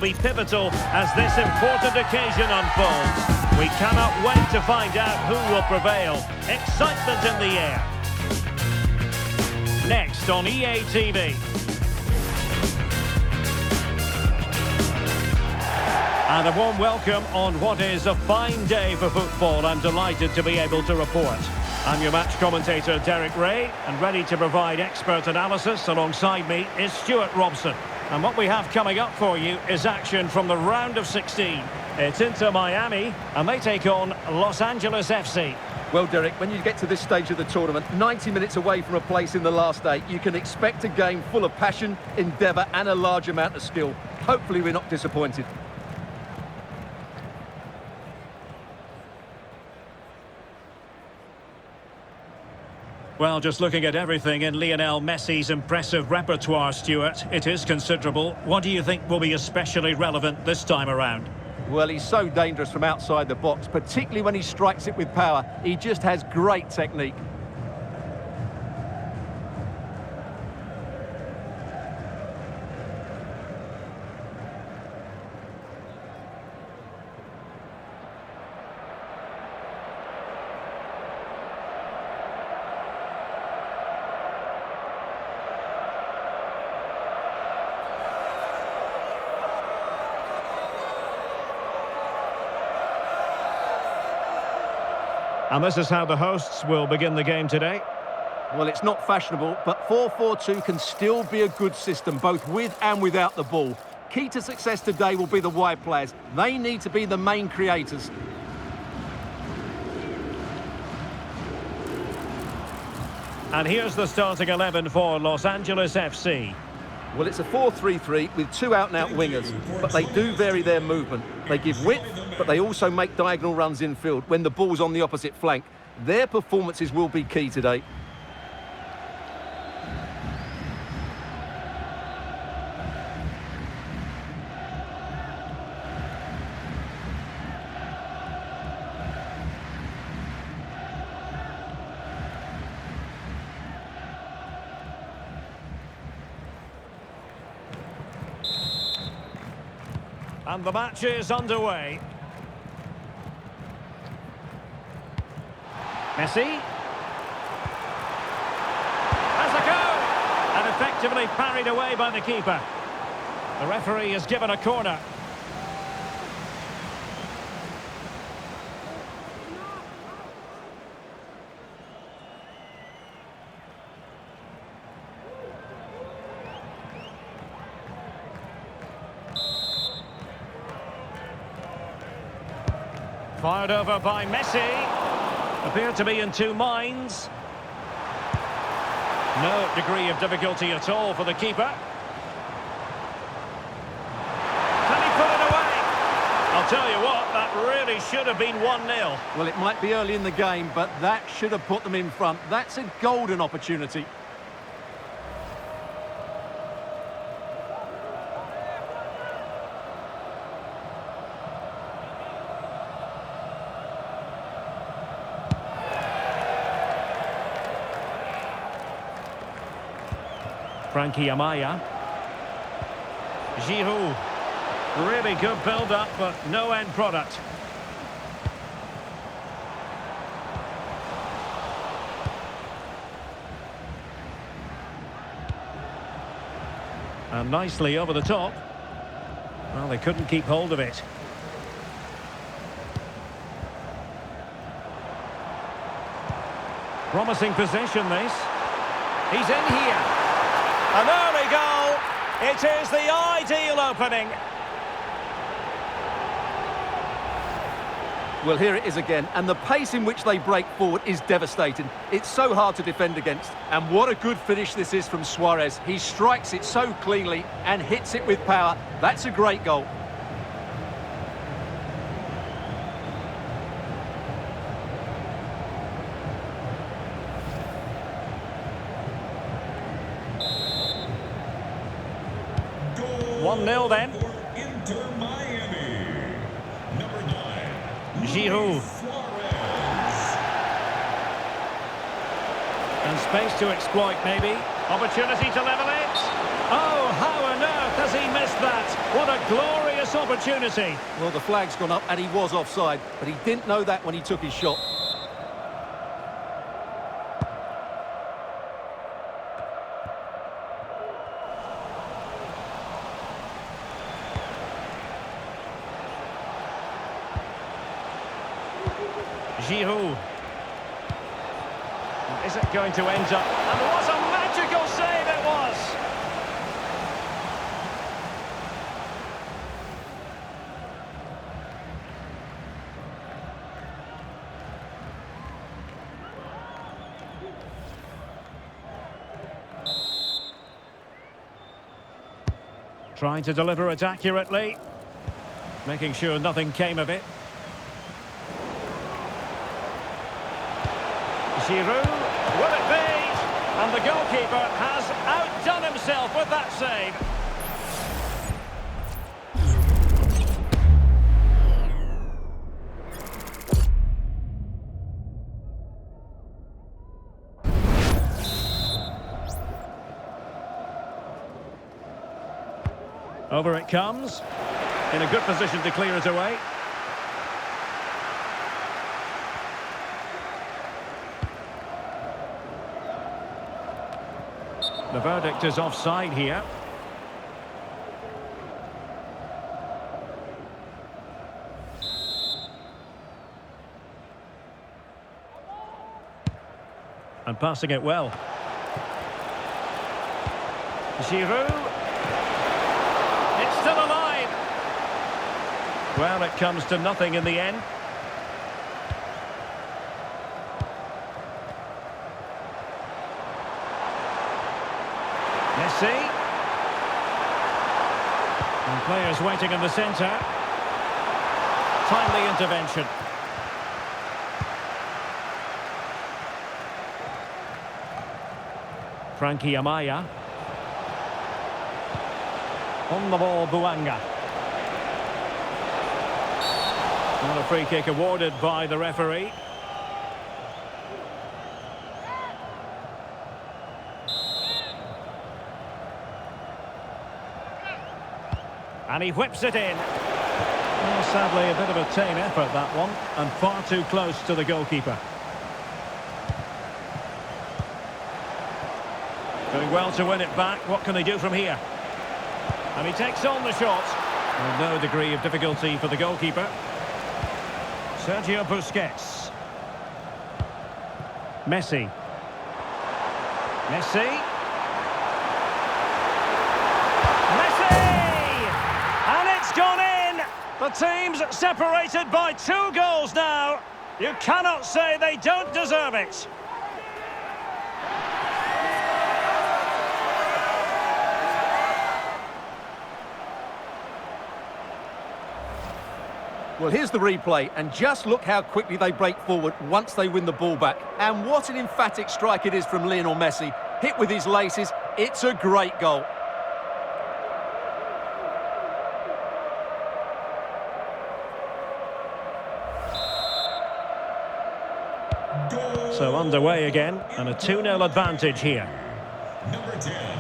Be pivotal as this important occasion unfolds. We cannot wait to find out who will prevail. Excitement in the air. Next on EA TV. And a warm welcome on what is a fine day for football. I'm delighted to be able to report. I'm your match commentator Derek Ray, and ready to provide expert analysis alongside me is Stuart Robson. And what we have coming up for you is action from the round of 16. It's Inter Miami, and they take on Los Angeles FC. Well, Derek, when you get to this stage of the tournament, 90 minutes away from a place in the last 8, you can expect a game full of passion, endeavour and a large amount of skill. Hopefully we're not disappointed. Well, just looking at everything in Lionel Messi's impressive repertoire, Stuart, it is considerable. What do you think will be especially relevant this time around? Well, he's so dangerous from outside the box, particularly when he strikes it with power. He just has great technique. And this is how the hosts will begin the game today. Well, it's not fashionable, but 4-4-2 can still be a good system, both with and without the ball. Key to success today will be the wide players. They need to be the main creators. And here's the starting 11 for Los Angeles FC. Well, it's a 4-3-3 with two out-and-out wingers, but they do vary their movement. They give width, but they also make diagonal runs infield when the ball's on the opposite flank. Their performances will be key today. And the match is underway. Messi. Has a go! And effectively parried away by the keeper. The referee has given a corner. Fired over by Messi. Appeared to be in two minds. No degree of difficulty at all for the keeper. Can he put it away? I'll tell you what, that really should have been 1-0. Well, it might be early in the game, but that should have put them in front. That's a golden opportunity. Frankie Amaya. Giroud. Really good build-up, but no end product. And nicely over the top. Well, they couldn't keep hold of it. Promising possession, this. He's in here. An early goal. It is the ideal opening. Well, here it is again, and the pace in which they break forward is devastating. It's so hard to defend against. And what a good finish this is from Suarez. He strikes it so cleanly and hits it with power. That's a great goal. Goal 1-0 then. Inter Miami. Number 9. Giroud. And space to exploit, maybe. Opportunity to level it. Oh, how on earth has he missed missed that. What a glorious opportunity. Well, the flag's gone up and he was offside, but he didn't know that when he took his shot. Giroud. Is it going to end up? And what a magical save it was! Trying to deliver it accurately, making sure nothing came of it. Giroud, will it be? And the goalkeeper has outdone himself with that save. Over it comes, in a good position to clear it away. The verdict is offside here. And passing it well. Giroud. It's still alive. Well, it comes to nothing in the end. Messi. And players waiting in the centre. Timely intervention. Frankie Amaya. On the ball, Buanga. And a free kick awarded by the referee. And he whips it in. Well, sadly, a bit of a tame effort, that one, and far too close to the goalkeeper. Doing well to win it back. What can they do from here? And he takes on the shot. With no degree of difficulty for the goalkeeper. Sergio Busquets. Messi. Messi. Gone in! The team's separated by 2 goals now. You cannot say they don't deserve it. Well, here's the replay, and just look how quickly they break forward once they win the ball back. And what an emphatic strike it is from Lionel Messi. Hit with his laces, it's a great goal. So underway again, and a 2-0 advantage here. Number 10,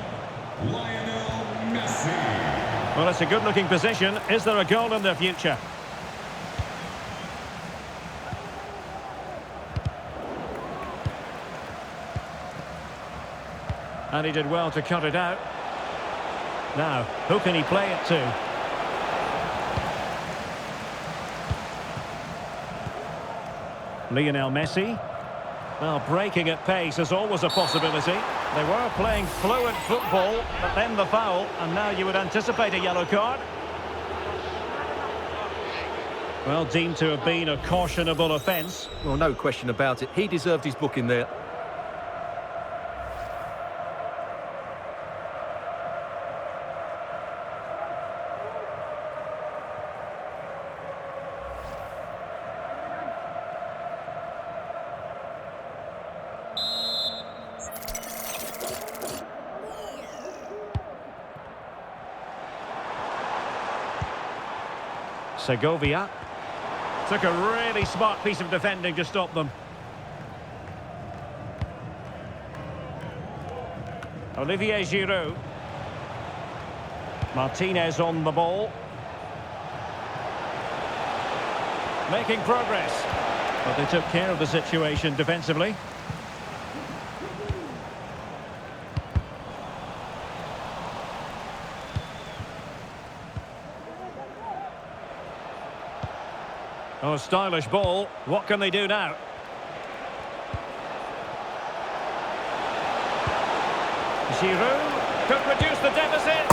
Lionel Messi. Well, it's a good-looking position. Is there a goal in their future? And he did well to cut it out. Now, who can he play it to? Lionel Messi. Well, breaking at pace is always a possibility. They were playing fluid football, but then the foul, and now you would anticipate a yellow card. Well, deemed to have been a cautionable offence. Well, no question about it. He deserved his booking there. Segovia. Took a really smart piece of defending to stop them. Olivier Giroud. Martinez on the ball. Making progress. But they took care of the situation defensively. Oh, stylish ball. What can they do now? Giroud could reduce the deficit.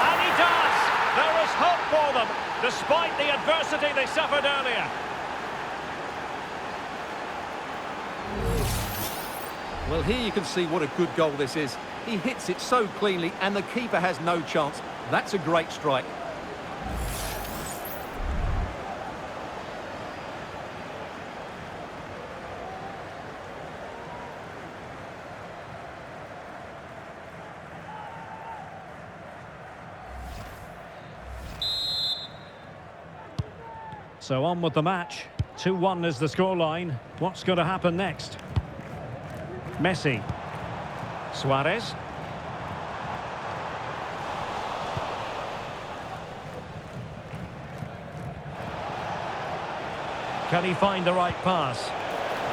And he does! There is hope for them, despite the adversity they suffered earlier. Well, here you can see what a good goal this is. He hits it so cleanly and the keeper has no chance. That's a great strike. So on with the match. 2-1 is the scoreline. What's going to happen next? Messi. Suarez. Can he find the right pass?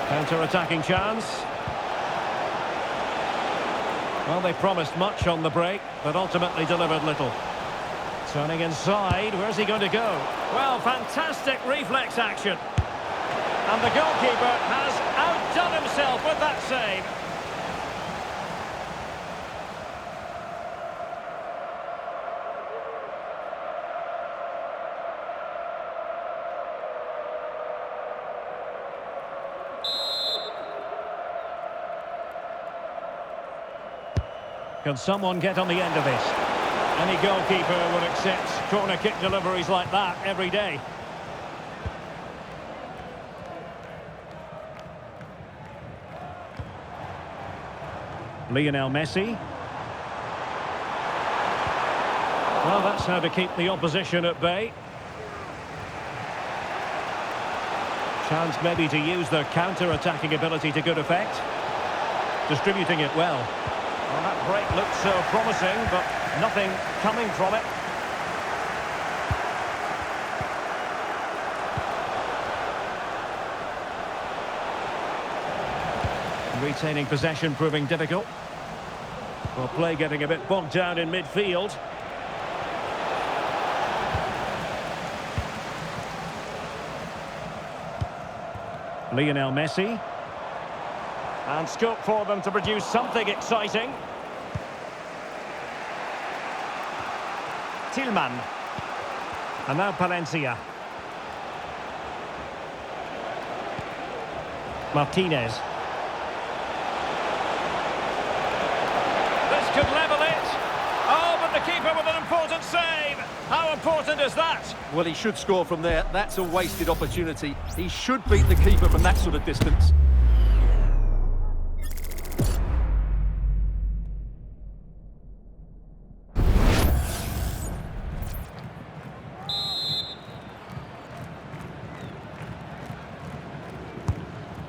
Counter-attacking chance. Well, they promised much on the break, but ultimately delivered little. Turning inside, where's he going to go? Well, fantastic reflex action. And the goalkeeper has outdone himself with that save. Can someone get on the end of this? Any goalkeeper would accept corner kick deliveries like that every day. Lionel Messi. Well, that's how to keep the opposition at bay. Chance maybe to use their counter-attacking ability to good effect. Distributing it well. Well, that break looked so promising, but nothing coming from it. Retaining possession proving difficult. Well, play getting a bit bogged down in midfield. Lionel Messi. And scope for them to produce something exciting. Tillman. And now Palencia. Martinez. This could level it. Oh, but the keeper with an important save. How important is that? Well, he should score from there. That's a wasted opportunity. He should beat the keeper from that sort of distance.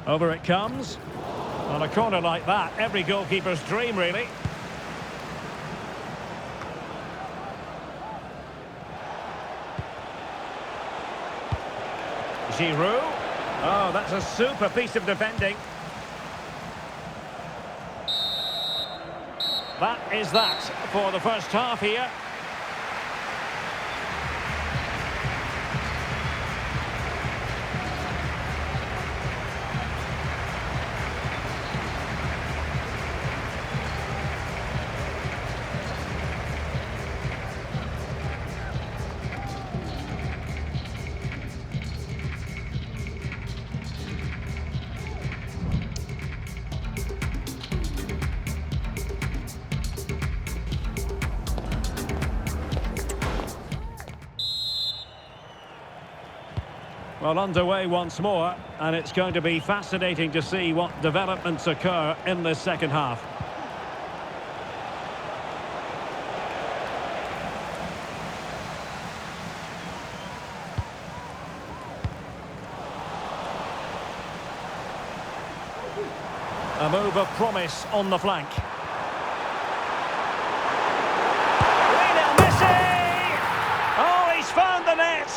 Over it comes. On a corner like that, every goalkeeper's dream, really. Giroud. Oh, that's a super piece of defending. That is that for the first half here. Well, underway once more, and it's going to be fascinating to see what developments occur in this second half. A move of promise on the flank. Lionel Messi!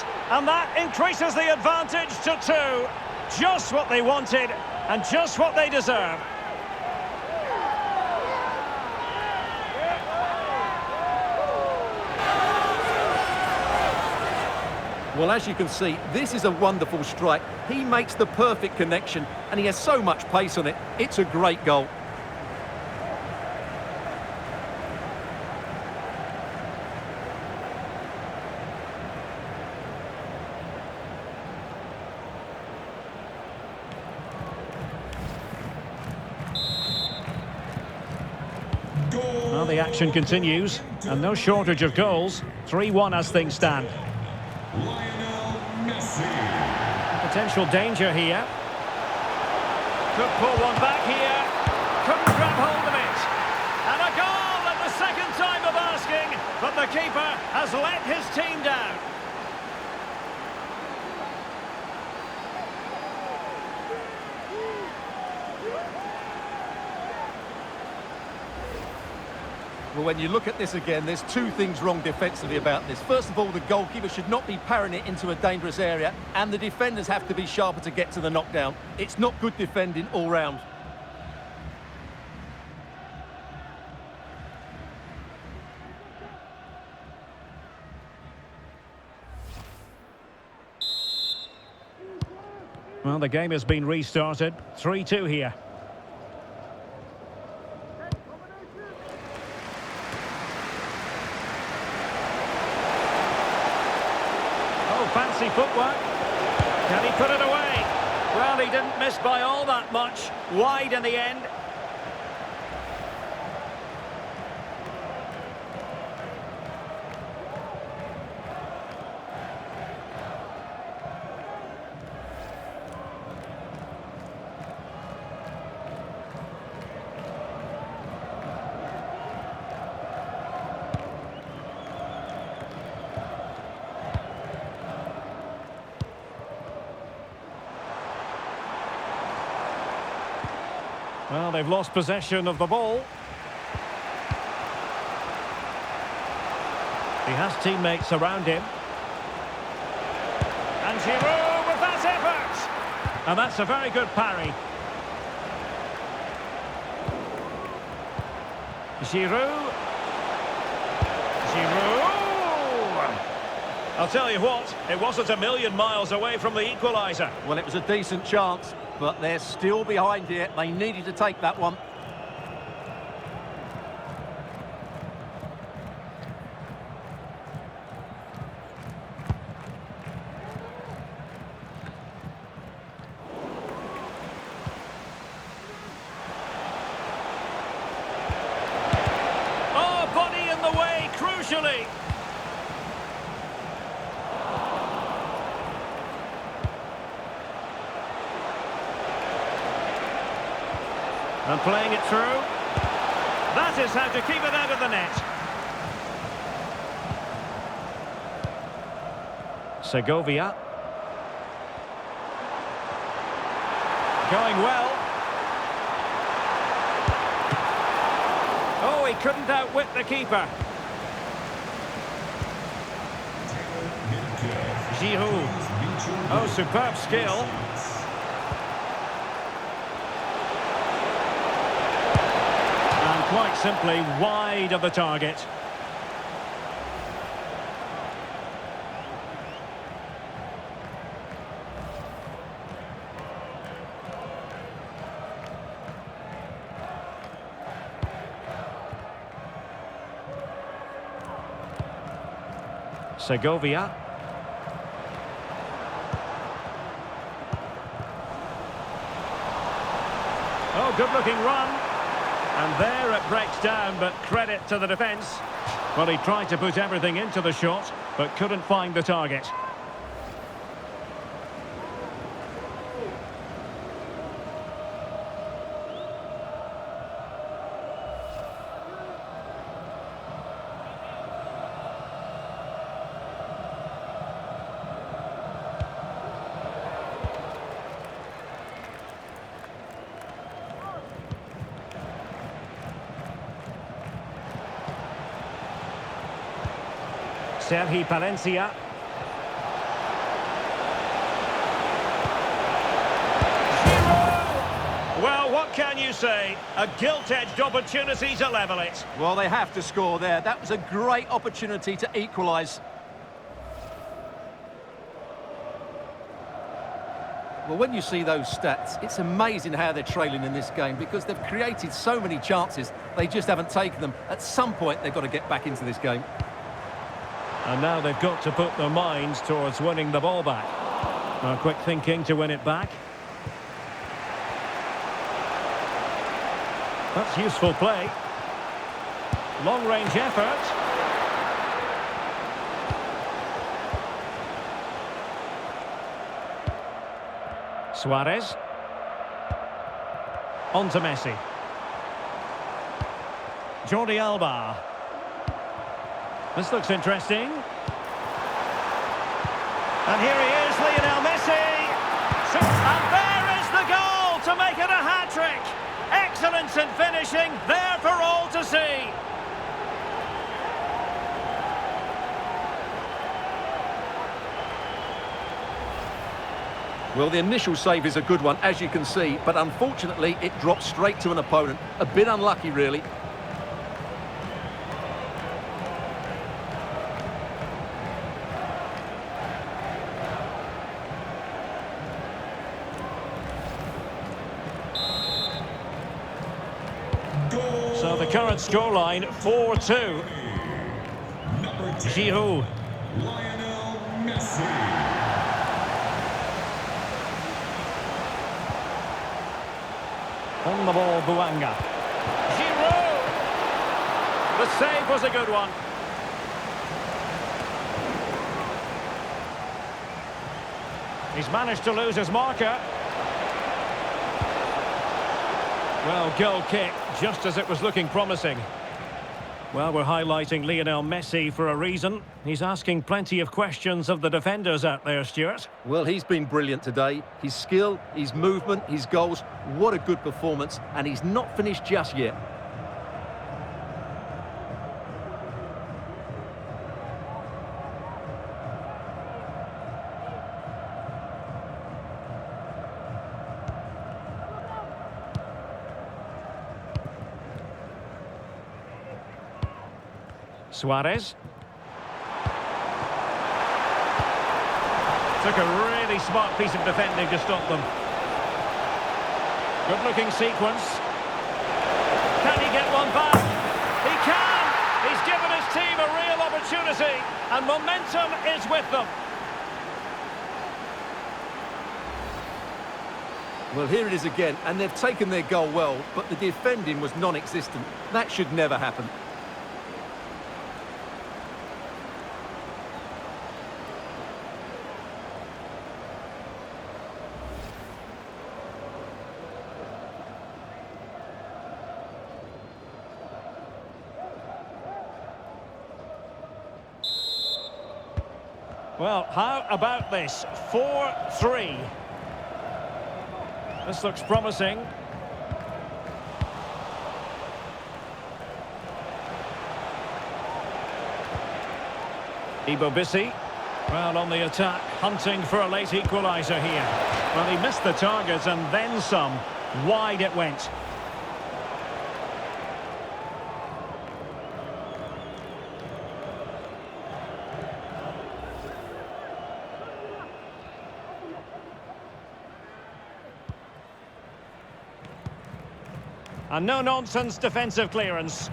it, and that increases the advantage to 2. Just what they wanted, and just what they deserve. Well, as you can see, this is a wonderful strike. He makes the perfect connection, and he has so much pace on it. It's a great goal. Well, the action continues, and no shortage of goals. 3-1 as things stand. Lionel Messi. Potential danger here. Could pull one back here. Couldn't grab hold of it. And a goal at the second time of asking, but the keeper has let his team down. Well, when you look at this again, there's two things wrong defensively about this. First of all, the goalkeeper should not be parrying it into a dangerous area, and the defenders have to be sharper to get to the knockdown. It's not good defending all round. Well, the game has been restarted. 3-2 here. Fancy footwork. Can he put it away? Well, he didn't miss by all that much. Wide in the end. Well, they've lost possession of the ball. He has teammates around him. And Giroud with that effort! And that's a very good parry. Giroud. I'll tell you what, it wasn't a million miles away from the equaliser. Well, it was a decent chance, but they're still behind here. They needed to take that one. Oh, body in the way, crucially. And playing it through. That is how to keep it out of the net. Segovia. Going well. Oh, he couldn't outwit the keeper. Giroud. Oh, superb skill. Quite simply wide of the target. Segovia. Oh, good-looking run. And there it breaks down, but credit to the defence. Well, he tried to put everything into the shot, but couldn't find the target. Sergi Palencia. can you say? A gilt-edged opportunity to level it. Well, they have to score there. That was a great opportunity to equalise. Well, when you see those stats, it's amazing how they're trailing in this game because they've created so many chances, they just haven't taken them. At some point, they've got to get back into this game. And now they've got to put their minds towards winning the ball back. Now, quick thinking to win it back. That's useful play. Long-range effort. Suarez. On to Messi. Jordi Alba. This looks interesting. And here he is, Lionel Messi. And there is the goal to make it a hat-trick. Excellence in finishing, there for all to see. Well, the initial save is a good one, as you can see, but unfortunately it dropped straight to an opponent. A bit unlucky, really. So the current scoreline, 4-2. Number 10, Giroud. Lionel Messi. On the ball, Buanga. Giroud! The save was a good one. He's managed to lose his marker. Well, goal kick, just as it was looking promising. Well, we're highlighting Lionel Messi for a reason. He's asking plenty of questions of the defenders out there, Stuart. Well, he's been brilliant today. His skill, his movement, his goals, what a good performance, and he's not finished just yet. Suarez. Took a really smart piece of defending to stop them. Good-looking sequence. Can he get one back? He can! He's given his team a real opportunity, and momentum is with them. Well, here it is again, and they've taken their goal well, but the defending was non-existent. That should never happen. Well, how about this? 4-3. This looks promising. Ibo Bissi. Well, on the attack, hunting for a late equaliser here. Well, he missed the target and then some. Wide it went. And no-nonsense defensive clearance.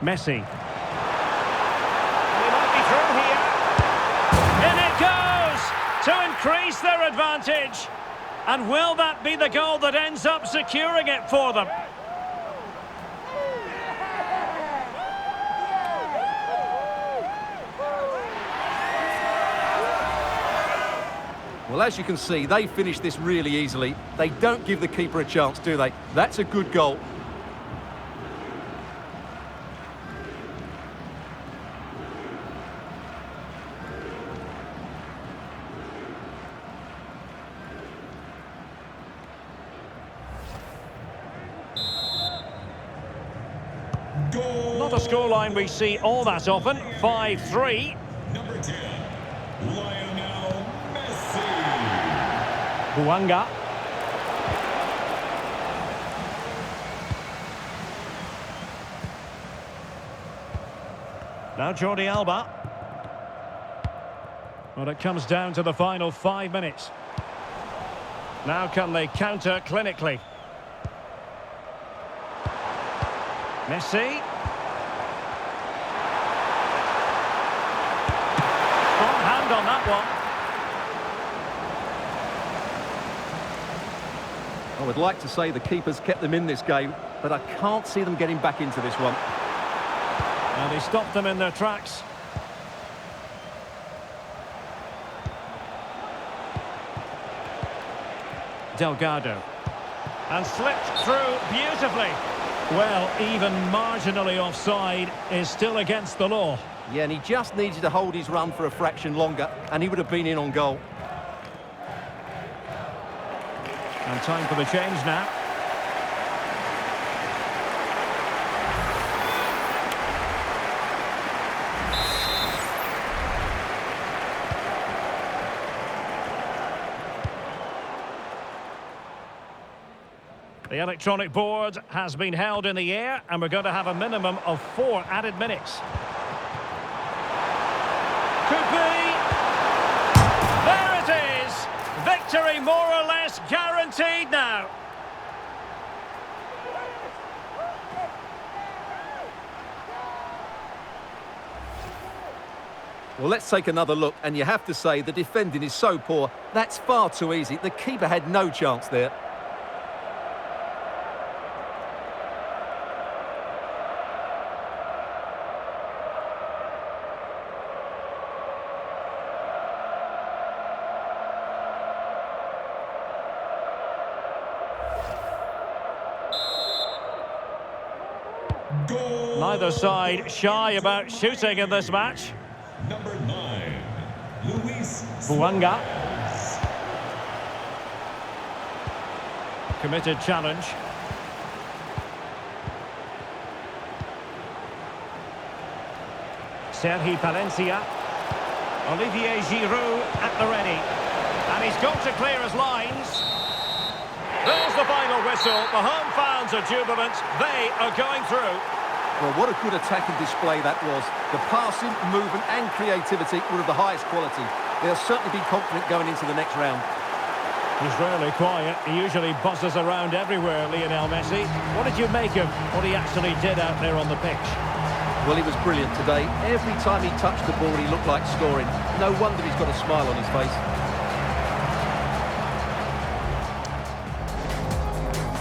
Messi. He might be through here. In it goes! To increase their advantage. And will that be the goal that ends up securing it for them? Well, as you can see, they finished this really easily. They don't give the keeper a chance, do they? That's a good goal. Goal. Not a scoreline we see all that often. 5-3. Number 10, Lionel Messi. Buanga. Now Jordi Alba. Well, it comes down to the final 5 minutes. Now can they counter clinically? Messi. Strong hand on that one. I would like to say the keeper's kept them in this game, but I can't see them getting back into this one. And he stopped them in their tracks. Delgado. And slipped through beautifully. Well, even marginally offside is still against the law. Yeah, and he just needed to hold his run for a fraction longer, and he would have been in on goal. And time for the change now. The electronic board has been held in the air, and we're going to have a minimum of 4 added minutes. Could be. There it is. Victory more or less guaranteed now. Well, let's take another look, and you have to say the defending is so poor. That's far too easy. The keeper had no chance there. Goal. Neither side shy about shooting in this match. Number 9, Luis Buanga. Committed challenge. Sergi Palencia. Olivier Giroud at the ready. And he's got to clear his lines. There's the final whistle. The home fans are jubilant. They are going through. Well, what a good attacking display that was. The passing, movement and creativity were of the highest quality. They'll certainly be confident going into the next round. He's rarely quiet. He usually buzzes around everywhere, Lionel Messi. What did you make of what he actually did out there on the pitch? Well, he was brilliant today. Every time he touched the ball, he looked like scoring. No wonder he's got a smile on his face.